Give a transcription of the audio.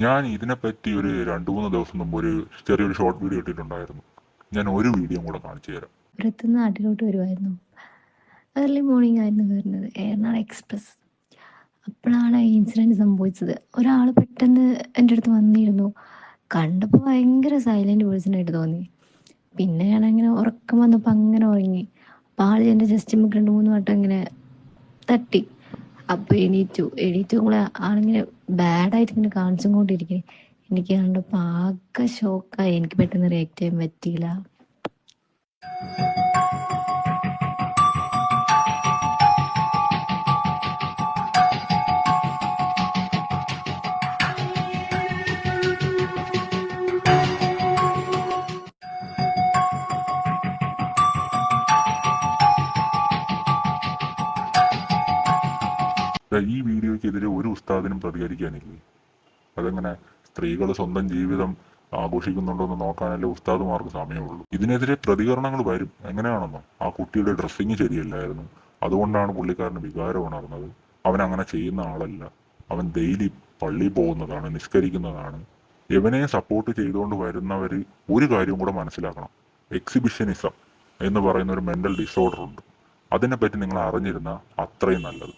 ഞാൻ ഇതിനെപ്പറ്റി ഒരു 2-3 ദിവസം മുമ്പ് ഒരു ചെറിയൊരു ഷോർട്ട് വീഡിയോ ഇട്ടിട്ടുണ്ടായിരുന്നു. ഞാൻ ഒരു വീഡിയോ കൂടെ കാണിച്ചു തരാം. പുറത്തുനിന്ന് നാട്ടിലോട്ട് വരുമായിരുന്നു. ഏർലി മോർണിംഗ് ആയിരുന്നു വരുന്നത്, എറണാകുളം എക്സ്പ്രസ്. അപ്പോഴാണ് ഈ ഇൻസിഡൻറ്റ് സംഭവിച്ചത്. ഒരാൾ പെട്ടെന്ന് എൻ്റെ അടുത്ത് വന്നിരുന്നു. കണ്ടപ്പോൾ ഭയങ്കര സൈലൻറ്റ് പേഴ്സണായിട്ട് തോന്നി. പിന്നെ ഞാനങ്ങനെ ഉറക്കം വന്നപ്പോൾ അങ്ങനെ ഉറങ്ങി. അപ്പോൾ ആൾ എൻ്റെ ജസ്റ്റ് നമുക്ക് 2-3 വട്ടം ഇങ്ങനെ തട്ടി. അപ്പോൾ എണീറ്റു കൂടെ ആളിങ്ങനെ ബാഡായിട്ട് ഇങ്ങനെ കാണിച്ചും കൊണ്ടിരിക്കേ. എനിക്ക് കണ്ടപ്പോൾ ആകെ ഷോക്കായി. എനിക്ക് പെട്ടെന്ന് റിയാക്ട് ചെയ്യാൻ പറ്റിയില്ല. ഈ വീഡിയോയ്ക്കെതിരെ ഒരു ഉസ്താദിനും പ്രതികരിക്കാനില്ലേ? അതെങ്ങനെ സ്ത്രീകൾ സ്വന്തം ജീവിതം ആഘോഷിക്കുന്നുണ്ടോയെന്ന് നോക്കാനല്ലേ ഉസ്താദുമാർക്ക് സമയമുള്ളൂ. ഇതിനെതിരെ പ്രതികരണങ്ങൾ വരും. എങ്ങനെയാണെന്നോ, ആ കുട്ടിയുടെ ഡ്രസ്സിങ് ശരിയല്ലായിരുന്നു, അതുകൊണ്ടാണ് പുള്ളിക്കാരന് വികാരം ഉണർന്നത്. അവൻ അങ്ങനെ ചെയ്യുന്ന ആളല്ല. അവൻ ഡെയിലി പള്ളിയിൽ പോകുന്നതാണ്, നിസ്കരിക്കുന്നതാണ്. ഇവനെ സപ്പോർട്ട് ചെയ്തുകൊണ്ട് വരുന്നവർ ഒരു കാര്യം കൂടെ മനസ്സിലാക്കണം. എക്സിബിഷനിസം എന്ന് പറയുന്ന ഒരു മെന്റൽ ഡിസോർഡർ ഉണ്ട്. അതിനെപ്പറ്റി നിങ്ങൾ അറിഞ്ഞിരുന്നാൽ അത്രയും നല്ലത്.